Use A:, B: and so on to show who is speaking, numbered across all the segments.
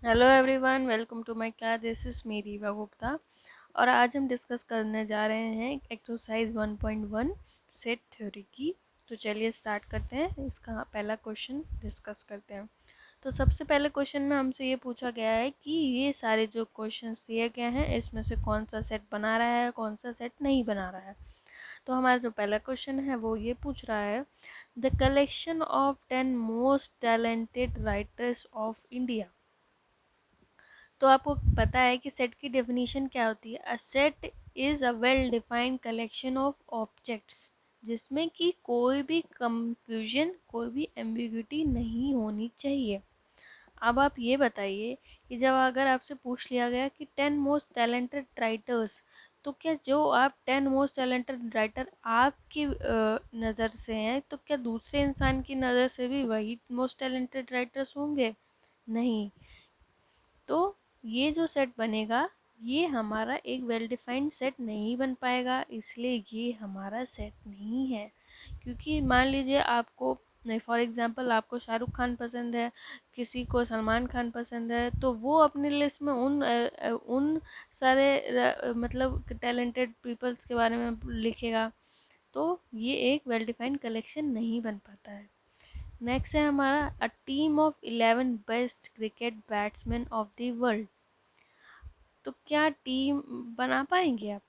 A: Hello everyone, welcome to my class. This is me Reeva Gupta और आज हम डिस्कस करने जा रहे हैं एक्सरसाइज 1.1 सेट थ्योरी की। तो चलिए स्टार्ट करते हैं। इसका पहला क्वेश्चन डिस्कस करते हैं। तो सबसे पहले क्वेश्चन में हमसे ये पूछा गया है कि ये सारे जो क्वेश्चंस दिए गए हैं इसमें से कौन सा सेट बना रहा है, कौन सा सेट नहीं बना रहा है। तो हमारा जो पहला क्वेश्चन है वो ये पूछ रहा है, the collection of 10 most talented writers of India. तो आपको पता है कि सेट की डेफिनेशन क्या होती है। A set is a well defined collection of objects जिसमें कि कोई भी कंफ्यूजन, कोई भी एम्बिग्यूटी नहीं होनी चाहिए। अब आप ये बताइए कि जब अगर आपसे पूछ लिया गया कि 10 मोस्ट टैलेंटेड राइटर्स, तो क्या जो आप 10 मोस्ट टैलेंटेड राइटर आपकी नज़र से हैं, तो क्या दूसरे इंसान की नज़र से भी वही मोस्ट टैलेंटेड राइटर्स होंगे? नहीं। तो ये जो सेट बनेगा ये हमारा एक वेल डिफाइंड सेट नहीं बन पाएगा, इसलिए ये हमारा सेट नहीं है। क्योंकि मान लीजिए आपको, नहीं, फॉर एग्जांपल आपको शाहरुख खान पसंद है, किसी को सलमान खान पसंद है, तो वो अपनी लिस्ट में उन सारे मतलब टैलेंटेड पीपल्स के बारे में लिखेगा। तो ये एक वेल डिफाइंड कलेक्शन नहीं बन पाता है। नेक्स्ट है हमारा, a team of 11 best cricket batsman of the world. तो क्या टीम बना पाएंगे आप?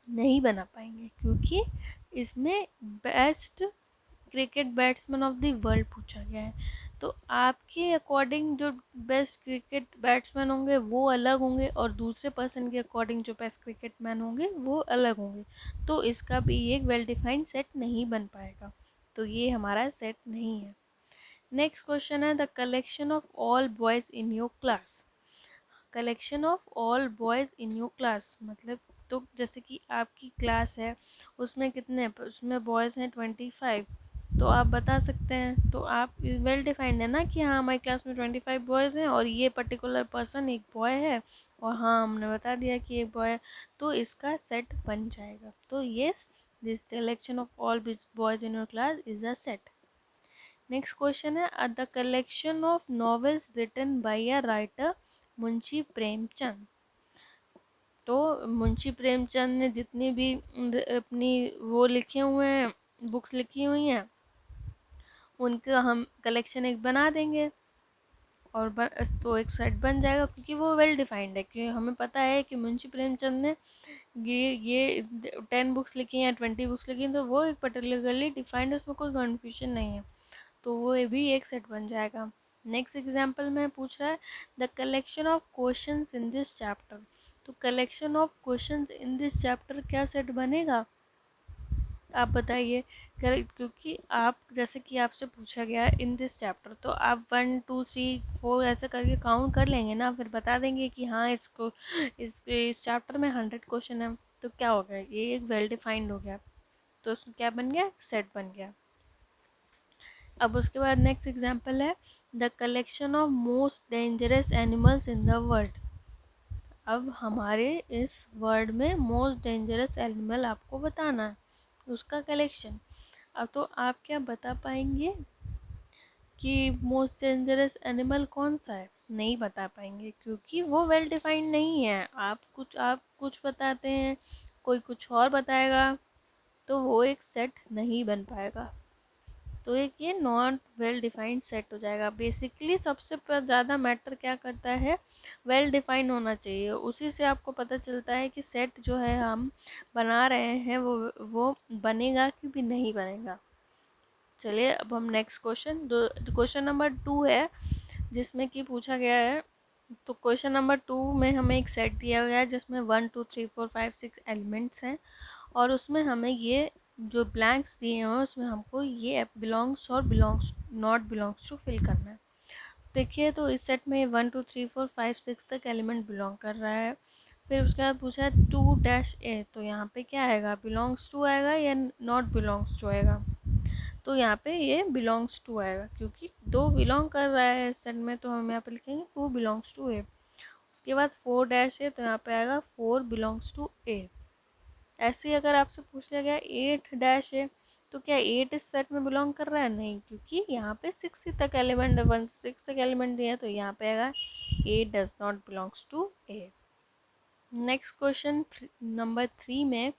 A: नहीं बना पाएंगे, क्योंकि इसमें best cricket batsman of the world पूछा गया है। तो आपके अकॉर्डिंग जो बेस्ट क्रिकेट बैट्समैन होंगे वो अलग होंगे, और दूसरे पर्सन के अकॉर्डिंग जो बेस्ट क्रिकेट मैन होंगे वो अलग होंगे। तो इसका भी एक वेल डिफाइंड सेट नहीं बन पाएगा। तो ये हमारा सेट नहीं है। नेक्स्ट क्वेश्चन है, the collection of all boys in your class. Collection of all boys in your class मतलब, तो जैसे कि आपकी क्लास है, उसमें कितने, उसमें बॉयज़ हैं 25। तो आप बता सकते हैं, तो आप वेल डिफाइंड है ना कि हाँ हमारी क्लास में 25 बॉयज़ हैं और ये पर्टिकुलर पर्सन एक बॉय है, और हाँ हमने बता दिया कि एक बॉय है। तो इसका सेट बन जाएगा। तो yes, this collection of all boys in your class is a set. Next question है, the collection of novels written by a writer Munshi Premchand. तो मुंशी प्रेमचंद ने जितनी भी अपनी वो लिखे हुए हैं, बुक्स लिखी हुई हैं, उनका हम कलेक्शन एक बना देंगे और तो एक सेट बन जाएगा, क्योंकि वो वेल डिफाइंड है। क्योंकि हमें पता है कि मुंशी प्रेमचंद ने ये 10 बुक्स लिखी हैं, 20 बुक्स लिखी हैं, तो वो एक पर्टिकुलरली डिफाइंड है, उसमें कोई कन्फ्यूजन नहीं है। तो वो भी एक सेट बन जाएगा। नेक्स्ट एग्जाम्पल में पूछ रहा है, the collection of questions in this chapter. तो collection of questions in this chapter क्या सेट बनेगा? आप बताइए। क्योंकि आप, जैसे कि आपसे पूछा गया है इन दिस चैप्टर, तो आप 1 2 3 4 ऐसे करके काउंट कर लेंगे ना, फिर बता देंगे कि हाँ इसको इस चैप्टर में 100 क्वेश्चन है। तो क्या हो गया, ये एक वेल डिफाइंड हो गया। तो उसमें क्या बन गया, सेट बन गया। अब उसके बाद नेक्स्ट एग्जाम्पल है, the collection of most dangerous animals in the world. अब हमारे इस वर्ल्ड में मोस्ट डेंजरस एनिमल आपको बताना है, उसका कलेक्शन। अब तो आप क्या बता पाएंगे कि मोस्ट डेंजरस एनिमल कौन सा है? नहीं बता पाएंगे, क्योंकि वो वेल डिफाइंड नहीं है। आप कुछ बताते हैं, कोई कुछ और बताएगा, तो वो एक सेट नहीं बन पाएगा। तो एक ये नॉट वेल डिफाइंड सेट हो जाएगा। बेसिकली सबसे ज़्यादा मैटर क्या करता है, वेल डिफाइंड होना चाहिए। उसी से आपको पता चलता है कि सेट जो है हम बना रहे हैं वो बनेगा कि भी नहीं बनेगा। चलिए अब हम नेक्स्ट क्वेश्चन नंबर 2 है, जिसमें कि पूछा गया है। तो क्वेश्चन नंबर 2 में हमें एक सेट दिया गया है जिसमें 1 2 3 4 5 6 एलिमेंट्स हैं, और उसमें हमें ये जो ब्लैंक्स दिए हैं उसमें हमको ये बिलोंग्स और belongs not belongs to fill करना है। देखिए, तो इस सेट में 1 2 3 4 5 6 तक एलिमेंट बिलोंग कर रहा है। फिर उसके बाद पूछा है 2 - ए, तो यहाँ पे क्या आएगा, बिलोंग्स टू आएगा या नॉट बिलोंग्स टू आएगा? तो यहाँ पे ये बिलोंग्स टू आएगा, क्योंकि 2 बिलोंग कर रहा है इस सेट में, तो हम यहाँ पे लिखेंगे 2 बिलोंग्स टू ए। उसके बाद 4 - ए, तो यहाँ पे आएगा 4 बिलोंग्स टू ए। ऐसे ही अगर आपसे पूछ लिया गया 8 - ए, तो क्या 8 इस सेट में बिलोंग कर रहा है? नहीं, क्योंकि यहाँ पे 6 तक एलिमेंट, 1 से 6 तक एलिमेंट दिया है, तो यहाँ पे आएगा 8 does not belongs to A. Next question number 3 में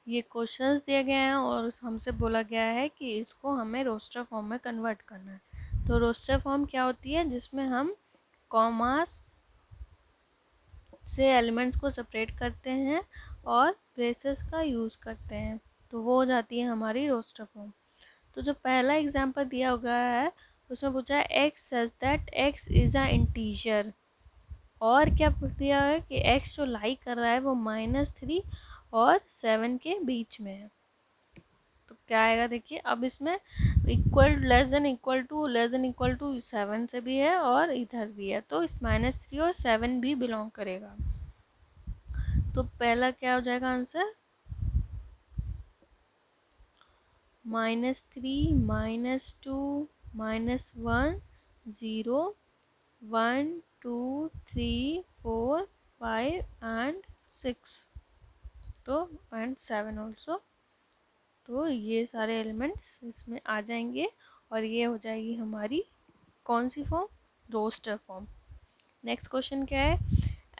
A: ये क्वेश्चंस दिए गए हैं और हमसे बोला गया है कि इसको हमें रोस्टर फॉर्म में कन्वर्ट करना है। तो रोस्टर फॉर्म क्या होती है? जिसमें हम कॉमास से एलिमेंट्स को सेपरेट करते हैं और ब्रेसेस का यूज़ करते हैं, तो वो हो जाती है हमारी रोस्टर फॉर्म। तो जो पहला एग्जांपल दिया गया है उसमें पूछा है x such that x is a integer, और क्या दिया है कि एक्स जो लाई कर रहा है वो -3 और 7 के बीच में है। तो क्या आएगा देखिए, अब इसमें equal less than equal to 7 से भी है और इधर भी है, तो इस -3 और 7 भी बिलोंग करेगा। तो पहला क्या हो जाएगा आंसर? -3, -2, -1, 0, 1, 2, 3, 4, 5 एंड 6, तो एंड 7 ऑल्सो। तो ये सारे एलिमेंट्स इसमें आ जाएंगे और ये हो जाएगी हमारी कौन सी form? Roster form. Next question क्या है?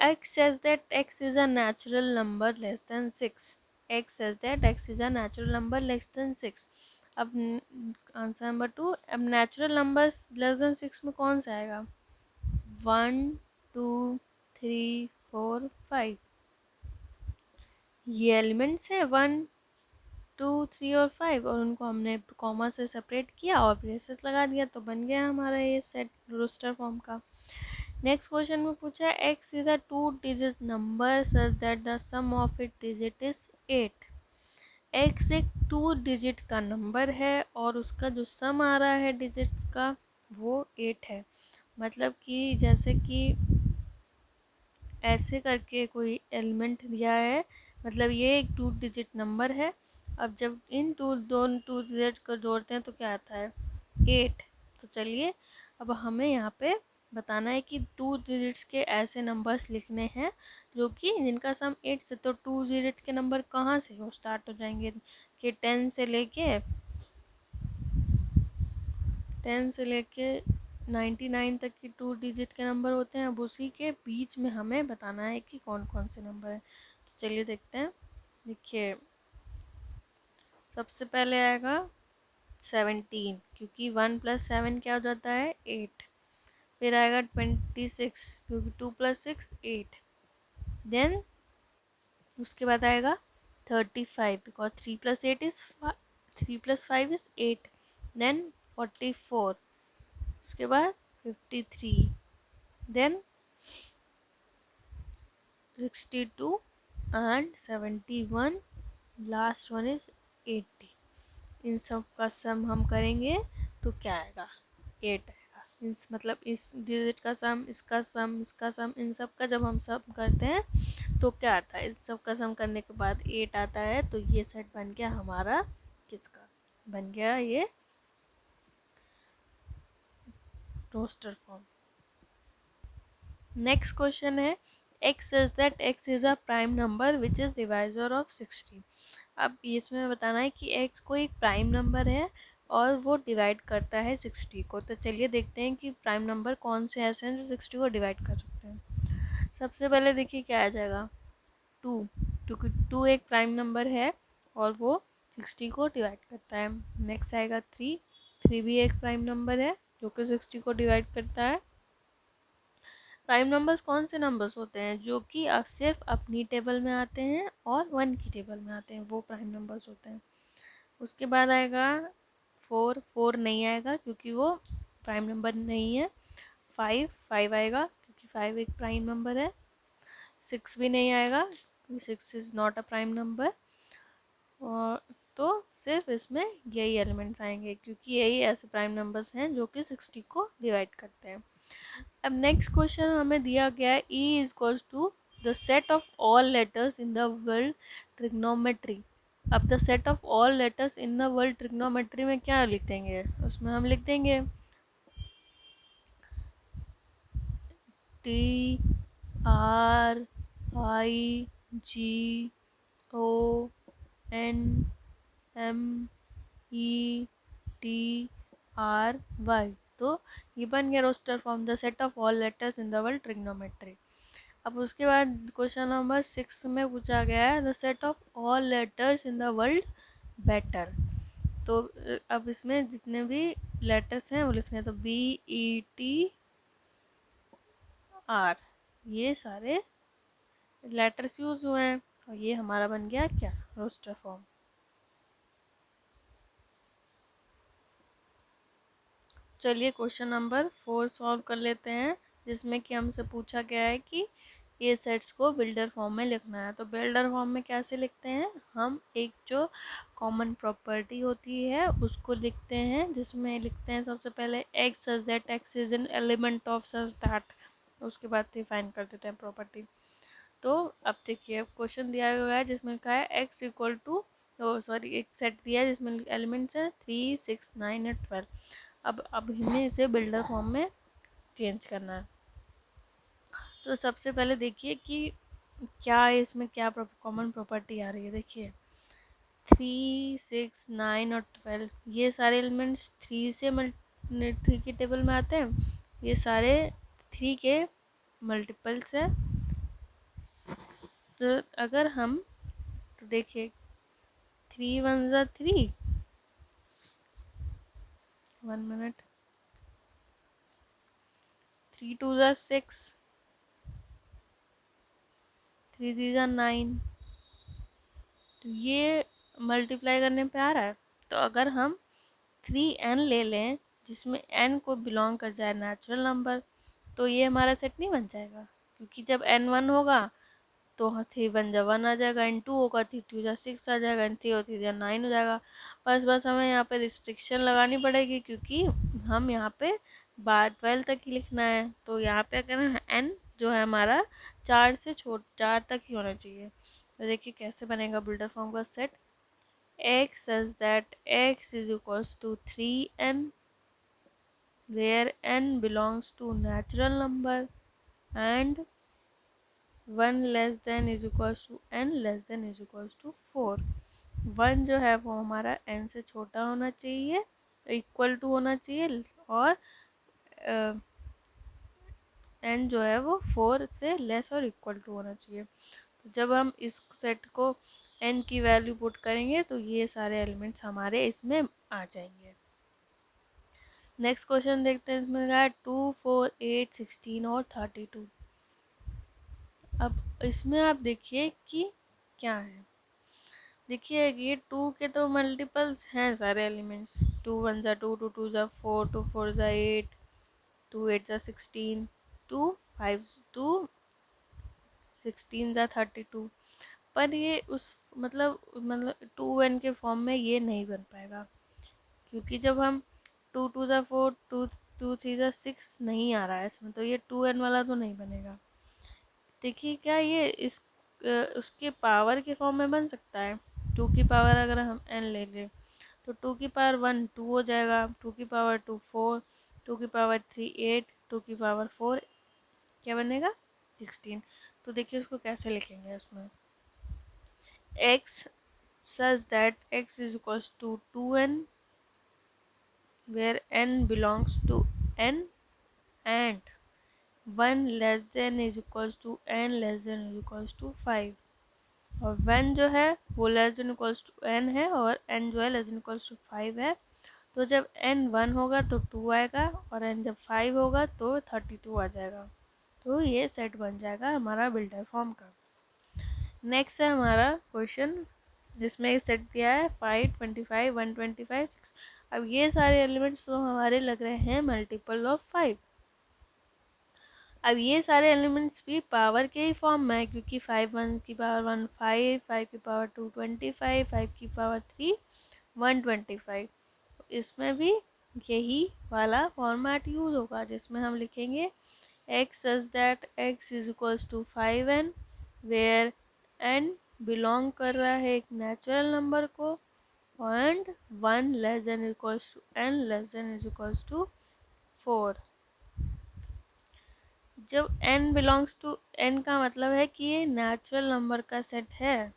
A: x says that x is a natural number less than 6. x says that x is a natural number less than 6. अब आंसर नंबर 2, अब नेचुरल नंबर लेस देन 6 में कौन सा आएगा? 1, 2, 3, 4, 5, ये elements हैं 1, 2, 3 और 5, और उनको हमने कॉमा से सेपरेट किया और ब्रेसेस लगा दिया, तो बन गया हमारा ये सेट रोस्टर फॉर्म का। नेक्स्ट क्वेश्चन में पूछा है x is a 2 digit number such that the sum of it digit is 8। X एक 2 डिजिट का नंबर है और उसका जो सम आ रहा है डिजिट्स का वो 8 है। मतलब कि जैसे कि ऐसे करके कोई एलिमेंट दिया है, मतलब ये एक 2 डिजिट नंबर है। अब जब इन दोनों 2 डिजिट को जोड़ते हैं तो क्या आता है? 8। तो चलिए अब हमें यहाँ पे बताना है कि 2 डिजिट्स के ऐसे नंबर्स लिखने हैं जो कि जिनका सम 8 से, तो 2 डिजिट के नंबर कहाँ से वो स्टार्ट हो जाएंगे कि 10 से लेके 99 तक की 2 डिजिट के नंबर होते हैं। अब उसी के बीच में हमें बताना है कि कौन कौन से नंबर हैं। तो चलिए देखते हैं। देखिए सबसे पहले आएगा 17, क्योंकि 1 + 7 क्या हो जाता है? 8। फिर आएगा 26, क्योंकि 2 + 6 8। देन उसके बाद आएगा 35, बिकॉज 3 + 5 इज 8। देन 44, उसके बाद 53, then 62 and 71, last one is 80। इन सब का सम हम करेंगे तो क्या आएगा? 8 आएगा। मतलब इस डिजिट का सम, इसका सम, इसका सम, इन सब का जब हम सम करते हैं तो क्या आता है? इन सब का सम करने के बाद 8 आता है। तो ये सेट बन गया हमारा किसका? बन गया ये रोस्टर फॉर्म। नेक्स्ट क्वेश्चन है x says that x is a prime number which is divisor of 60. अब इसमें बताना है कि x कोई प्राइम नंबर है और वो डिवाइड करता है 60 को। तो चलिए देखते हैं कि प्राइम नंबर कौन से ऐसे हैं जो 60 को डिवाइड कर सकते हैं। सबसे पहले देखिए क्या आ जाएगा? 2, क्योंकि 2 एक प्राइम नंबर है और वो 60 को डिवाइड करता है। नेक्स्ट आएगा 3, 3 भी एक प्राइम नंबर है जो कि 60 को डिवाइड करता है। प्राइम नंबर्स कौन से नंबर्स होते हैं? जो कि सिर्फ अपनी टेबल में आते हैं और 1 की टेबल में आते हैं, वो प्राइम नंबर्स होते हैं। उसके बाद आएगा 4, 4 नहीं आएगा क्योंकि वो प्राइम नंबर नहीं है। 5, 5 आएगा क्योंकि 5 एक प्राइम नंबर है। 6 भी नहीं आएगा क्योंकि 6 is not a prime number. और तो सिर्फ इसमें यही एलिमेंट्स आएंगे क्योंकि यही ऐसे प्राइम नंबर्स हैं जो कि 60 को डिवाइड करते हैं। अब नेक्स्ट क्वेश्चन हमें दिया गया है E is equals to the set of all letters in the world trigonometry. अब the set of all letters in the world trigonometry में क्या लिख देंगे? उसमें हम लिख देंगे T R I G O N M E T R Y. तो ये बन गया roster form, the set of all letters in the world trigonometry. अब उसके बाद क्वेश्चन नंबर 6 में पूछा गया है the set of all letters in the world better. तो अब इसमें जितने भी लेटर्स हैं वो लिखने हैं, तो बी ई टी आर, ये सारे लेटर्स यूज हुए हैं, और ये हमारा बन गया क्या, रोस्टर फॉर्म। चलिए क्वेश्चन नंबर 4 सॉल्व कर लेते हैं, जिसमें कि हमसे पूछा गया है कि ये सेट्स को बिल्डर फॉर्म में लिखना है। तो बिल्डर फॉर्म में कैसे लिखते हैं, हम एक जो कॉमन प्रॉपर्टी होती है उसको लिखते हैं, जिसमें लिखते हैं सबसे पहले x such that x is an element of such that, उसके बाद डिफाइन कर देते हैं प्रॉपर्टी। तो अब देखिए क्वेश्चन दिया हुआ है जिसमें लिखा है एक्स इक्वल टू, तो सॉरी एक सेट दिया है जिसमें एलिमेंट्स है 3, 6, 9 और 12। अब हमें इसे बिल्डर फॉर्म में चेंज करना है। तो सबसे पहले देखिए कि क्या है इसमें, क्या कॉमन प्रॉपर्टी आ रही है। देखिए 3, 6, 9 और 12, ये सारे एलिमेंट्स 3 के टेबल में आते हैं, ये सारे 3 के मल्टीपल्स हैं। तो अगर हम, तो देखिए 3 1 ज़ा 3, 1 मिनट, 3 2 ज़ा 6, 3 3 ज़ा 9, तो ये मल्टीप्लाई करने पे आ रहा है। तो अगर हम 3n ले लें जिसमें n को बिलोंग कर जाए नेचुरल नंबर, तो ये हमारा सेट नहीं बन जाएगा, क्योंकि जब n 1 होगा तो 3 1 जा 1 आ जाएगा, n 2 होगा 3 2 जा 6 आ जाएगा, n 3 होती है 9 हो जाएगा। बस हमें यहाँ पे रिस्ट्रिक्शन लगानी पड़ेगी, क्योंकि हम यहाँ पे बार 12 तक ही लिखना है। तो यहाँ पे अगर n जो है हमारा 4 तक ही होना चाहिए। तो देखिए कैसे बनेगा बिल्डर फॉर्म का set, x such that x is equals to 3n, where n belongs to natural number and 1 less than is equals to n less than is equals to 4। 1 जो है वो हमारा n से छोटा होना चाहिए, इक्वल टू होना चाहिए, और n जो है वो 4 से लेस और इक्वल टू होना चाहिए। तो जब हम इस सेट को n की वैल्यू पुट करेंगे तो ये सारे एलिमेंट्स हमारे इसमें आ जाएंगे। नेक्स्ट क्वेश्चन देखते हैं, इसमें क्या है 2 4 8 16 और 32। अब इसमें आप देखिए कि क्या है, देखिए ये 2 के तो मल्टीपल्स हैं सारे एलिमेंट्स, 2 1 ज़ा 2, 2 2 ज़ा 4, 2 4 ज़ा 8, 2 8 ज़ा 16, 2 5 2 16 ज़ा 32। पर ये उस मतलब 2n के फॉर्म में ये नहीं बन पाएगा, क्योंकि जब हम 2 2 ज़ा 4, 2 2 3 ज़ा 6 नहीं आ रहा है इसमें, तो ये 2n वाला तो नहीं बनेगा। देखिए क्या ये इस उसके पावर के फॉर्म में बन सकता है। 2 की पावर अगर हम n ले लें तो 2 की पावर 1 2 हो जाएगा, 2 की पावर 2 4, 2 की पावर 3 8, 2 की पावर 4 क्या बनेगा 16। तो देखिए उसको कैसे लिखेंगे, उसमें x such that x is equals to 2n, where n belongs to n and 1 less than is equals to n less than is equals to 5। और 1 जो है वो less than equals to n है, और n जो है less than equals to 5 है। तो जब n 1 होगा तो 2 आएगा, और n जब 5 होगा तो 32 आ जाएगा। तो ये सेट बन जाएगा हमारा बिल्डर फॉर्म का। नेक्स्ट है हमारा क्वेश्चन, जिसमें सेट दिया है 5 25 125 6। अब ये सारे एलिमेंट्स तो हमारे लग रहे हैं मल्टीपल ऑफ 5। अब ये सारे एलिमेंट्स भी पावर के ही फॉर्म में है, क्योंकि 5 1 की पावर 1 5, 5 की पावर 2 25, 5 की पावर 3 125। इसमें भी यही वाला फॉर्मेट यूज होगा, जिसमें हम लिखेंगे x such that x is equals to 5n, where n belong कर रहा है एक नेचुरल नंबर को, and 1 less than equals to n less than is equals to 4। जब n बिलोंग्स टू n का मतलब है कि ये नेचुरल नंबर का सेट है,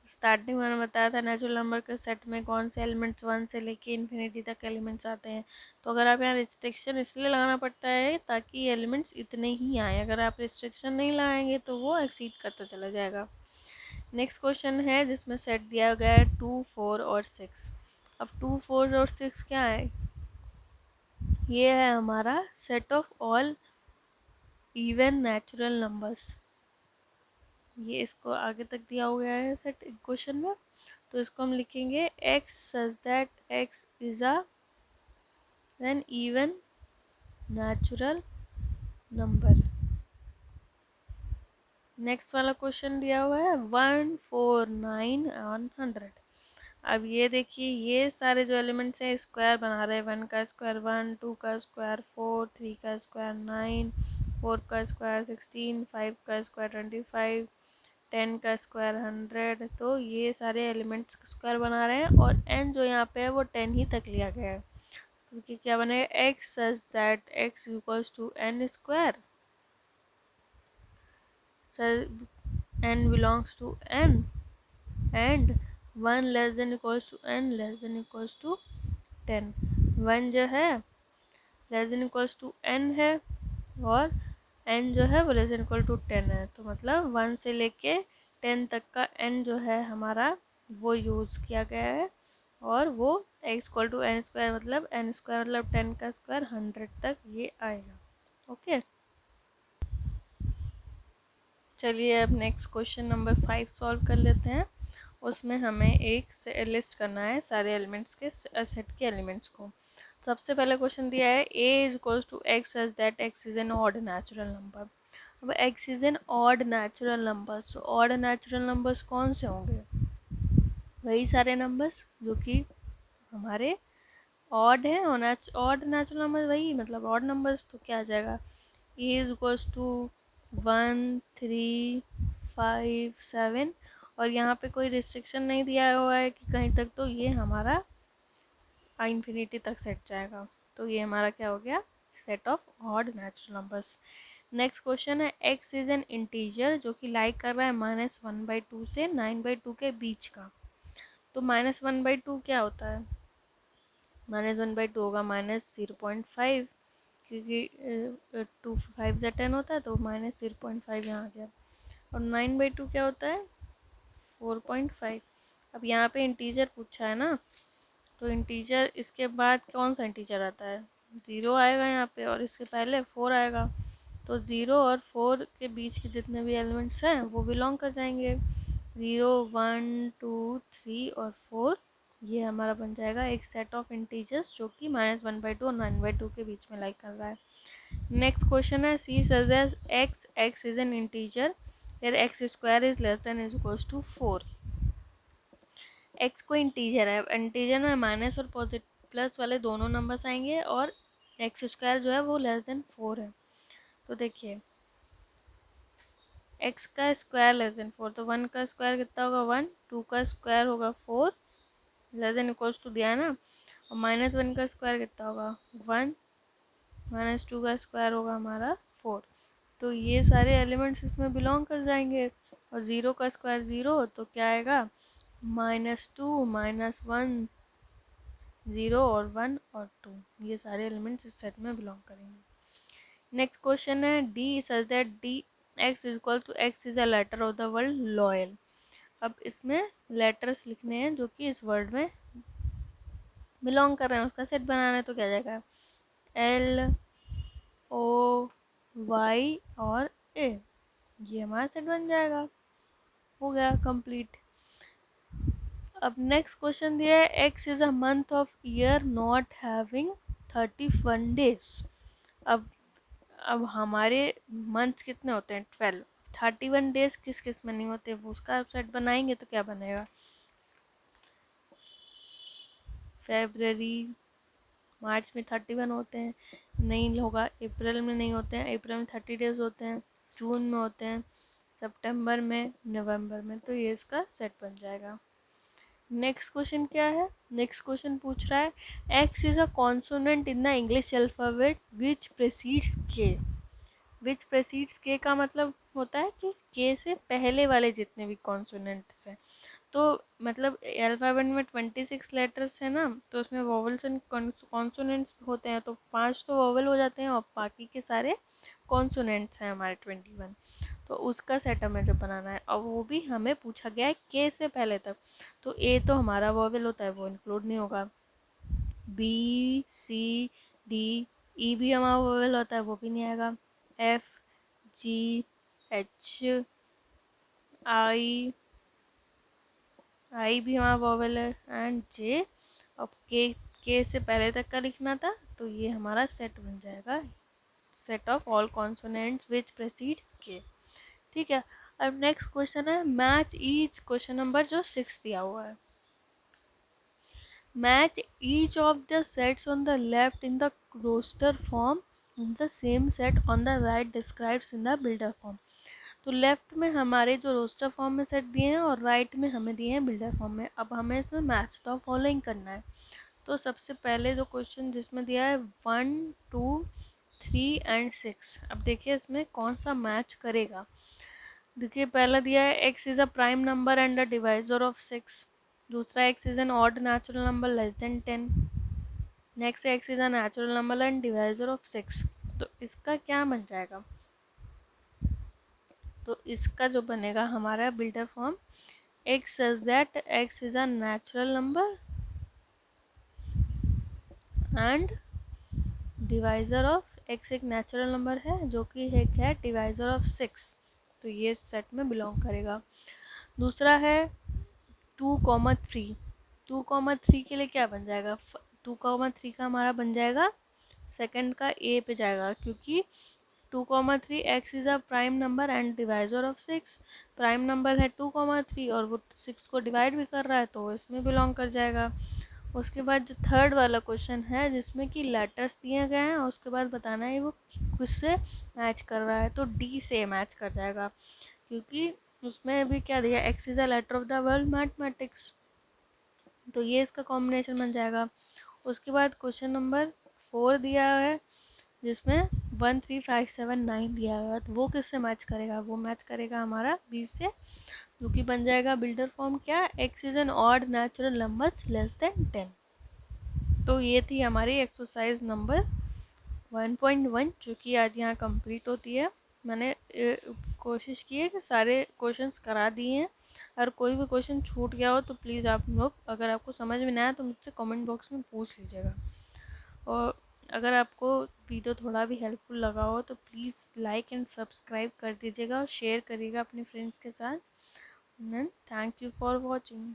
A: स्टार्टिंग में मैंने बताया था नेचुरल नंबर के सेट में कौन से एलिमेंट्स 1 से लेके इन्फिनिटी तक एलिमेंट्स आते हैं। तो अगर आप यहाँ रिस्ट्रिक्शन इसलिए लगाना पड़ता है ताकि एलिमेंट्स इतने ही आए, अगर आप रिस्ट्रिक्शन नहीं लगाएंगे तो वो एक्सीड करता चला जाएगा। नेक्स्ट क्वेश्चन है जिसमें सेट दिया गया है 2, 4 और 6। अब 2, 4 और 6 क्या है? ये है हमारा set of all even natural numbers. ये इसको आगे तक दिया हुआ है सेट क्वेश्चन में, तो इसको हम लिखेंगे x such that x is an even natural number। Next वाला क्वेश्चन दिया हुआ है 1, 4, 9 और 100। अब ये देखिए ये सारे जो एलिमेंट्स हैं स्क्वायर बना रहे हैं। 1 का स्क्वायर 1, 2 का स्क्वायर 4, 3 का स्क्वायर 9, 4 का स्क्वायर 16, 5 का स्क्वायर 25, 10 का स्क्वायर 100। तो ये सारे एलिमेंट्स स्क्वायर बना रहे हैं और n जो यहाँ पे है वो 10 ही तक लिया गया है, क्योंकि क्या बनेगा x such that x equals to n square, n belongs to n and 1 less than equals to n less than equals to 10। 1 जो है less than equals to n है और n जो है वो लेस देन इक्वल टू 10 है। तो मतलब 1 से लेके 10 तक का n जो है हमारा वो यूज़ किया गया है और वो x equal to n square मतलब n स्क्वायर मतलब 10 का स्क्वायर 100 तक ये आएगा। ओके, चलिए अब नेक्स्ट क्वेश्चन नंबर 5 सॉल्व कर लेते हैं। उसमें हमें एक से लिस्ट करना है सारे एलिमेंट्स के सेट के एलिमेंट्स को। सबसे पहले क्वेश्चन दिया है a is equals to x such that x is an odd natural number. अब x is an odd natural number, तो ऑड नेचुरल नंबर्स कौन से होंगे? वही सारे नंबर्स जो कि हमारे ऑड है और ऑड नेचुरल नंबर वही मतलब ऑड नंबर्स। तो क्या आ जाएगा a इज इक्वल्स टू 1, 3, 5, 7 और यहाँ पे कोई रिस्ट्रिक्शन नहीं दिया हुआ है कि कहीं तक, तो ये हमारा इन्फिनिटी तक सेट जाएगा। तो ये हमारा क्या हो गया set of odd natural numbers. Next question है x इज एन इंटीजर जो कि लाइक कर रहा है -1/2 से 9/2 के बीच का। तो -1/2 क्या होता है? -1/2 होगा -0.5, क्योंकि 2 5 से 10 होता है तो -0.5 यहाँ आ गया। और 9/2 क्या होता है? 4.5। अब यहाँ पे इंटीजर पूछा है ना, तो इंटीजर इसके बाद कौन सा इंटीजर आता है? 0 आएगा यहाँ पे और इसके पहले 4 आएगा। तो 0 और 4 के बीच के जितने भी एलिमेंट्स हैं वो बिलोंग कर जाएंगे। 0, 1, 2, 3 और 4 ये हमारा बन जाएगा एक सेट ऑफ इंटीजर्स जो कि -1/2 और 9/2 के बीच में लाइक कर रहा है। नेक्स्ट क्वेश्चन है C such x is an integer where x square is less than is equals to 4। x को इंटीजर है, इंटीजर में माइनस और पॉजिटिव प्लस वाले दोनों नंबर्स आएंगे और एक्स स्क्वायर जो है वो लेस देन 4 है। तो देखिए x का स्क्वायर लेस देन 4, तो 1 का स्क्वायर कितना होगा 1, 2 का स्क्वायर होगा 4 लेस देन इक्वल्स टू दिया है ना, और -1 का स्क्वायर कितना होगा 1, -2 का स्क्वायर होगा हमारा 4। तो ये सारे एलिमेंट्स इसमें बिलोंग कर जाएंगे। और 0 का स्क्वायर 0, तो क्या आएगा -2, -1, 0 और 1 और 2, ये सारे एलिमेंट्स इस सेट में बिलोंग करेंगे। नेक्स्ट क्वेश्चन है D such that D x is equal to x is a letter of the word loyal. अब इसमें लेटर्स लिखने हैं जो कि इस वर्ड में बिलोंग कर रहे हैं, उसका सेट बनाना है। तो क्या जाएगा L, O, Y और A, ये हमारा सेट बन जाएगा। हो गया कंप्लीट। अब नेक्स्ट क्वेश्चन दिया है x is a month of year not having 31 days. अब हमारे मंथ्स कितने होते हैं 12, 31 डेज किस किस में नहीं होते, वो उसका सेट बनाएंगे तो क्या बनेगा फेब्रवरी मार्च में 31 होते हैं, नहीं होगा अप्रैल में नहीं होते हैं, अप्रैल में 30 डेज होते हैं, जून में होते हैं, सितंबर में, नवंबर में, तो ये इसका सेट बन जाएगा। नेक्स्ट क्वेश्चन क्या है? नेक्स्ट क्वेश्चन पूछ रहा है x is a consonant in the English alphabet which precedes K. Which precedes के का मतलब होता है कि के से पहले वाले जितने भी कॉन्सोनेंट्स हैं। तो मतलब अल्फ़ाबेट में 26 लेटर्स है ना, तो उसमें वोवेल्स एंड कॉन्सोनेंट्स होते हैं, तो 5 तो वोवेल हो जाते हैं और बाकी के सारे कॉन्सोनेंट्स हैं हमारे 21। तो उसका सेट हमें जब बनाना है, और वो भी हमें पूछा गया है के से पहले तक, तो ए तो हमारा वोवेल होता है, वो इंक्लूड नहीं होगा। बी सी डी ई भी हमारा वोवेल होता है, वो भी नहीं आएगा। एफ जी एच आई आई भी हमारा वोवेल है, एंड जे। अब के से पहले तक का लिखना था, तो ये हमारा सेट बन जाएगा, set of all consonants which precedes के। ठीक है। अब नेक्स्ट क्वेश्चन है मैच ईच, क्वेश्चन नंबर जो 6 दिया हुआ है। Match each of the sets on the left in the roster form in the same set on the right describes in the builder form. तो लेफ्ट में हमारे जो roster form में set दिए हैं और राइट में हमें दिए हैं बिल्डर फॉर्म में। अब हमें इसमें मैच द फॉलोइंग करना है। तो सबसे पहले जो क्वेश्चन जिसमें दिया है 1 2 3 एंड 6, अब देखिए इसमें कौन सा मैच करेगा। देखिए पहला दिया है x is a prime number and the divisor of 6। दूसरा x is an odd natural number less than 10। Next x is a natural number and divisor of 6। तो इसका क्या बन जाएगा, तो इसका जो बनेगा हमारा builder form, x such that x is a natural number and divisor of x एक नेचुरल नंबर है जो कि एक है डिवाइज़र ऑफ 6, तो ये सेट में बिलोंग करेगा। दूसरा है 2,3। 2,3 के लिए क्या बन जाएगा, 2,3 का हमारा बन जाएगा सेकंड का ए पे जाएगा, क्योंकि 2,3 x is a prime number and divisor of 6। Prime number है 2,3 और वो 6 को डिवाइड भी कर रहा है, तो इसमें बिलोंग कर जाएगा। उसके बाद जो थर्ड वाला क्वेश्चन है जिसमें कि लेटर्स दिए गए हैं और उसके बाद बताना है वो किससे मैच कर रहा है, तो डी से मैच कर जाएगा, क्योंकि उसमें भी क्या दिया, x is a letter of the world mathematics, तो ये इसका कॉम्बिनेशन बन जाएगा। उसके बाद क्वेश्चन नंबर 4 दिया है जिसमें 1 3 5 7 9 दिया हुआ है, तो वो किससे मैच करेगा, वो मैच करेगा हमारा 20 से, जो कि बन जाएगा बिल्डर फॉर्म क्या, x is an odd natural numbers less than 10। तो ये थी हमारी एक्सरसाइज नंबर 1.1 जो कि आज यहाँ कंप्लीट होती है। मैंने कोशिश की है कि सारे क्वेश्चंस करा दिए हैं। अगर कोई भी क्वेश्चन छूट गया हो तो प्लीज़ आप लोग, अगर आपको समझ में ना आया तो मुझसे कमेंट बॉक्स में पूछ लीजिएगा। और अगर आपको वीडियो थोड़ा भी हेल्पफुल लगा हो तो प्लीज़ लाइक एंड सब्सक्राइब कर दीजिएगा और शेयर करिएगा अपने फ्रेंड्स के साथ। Thank you for watching.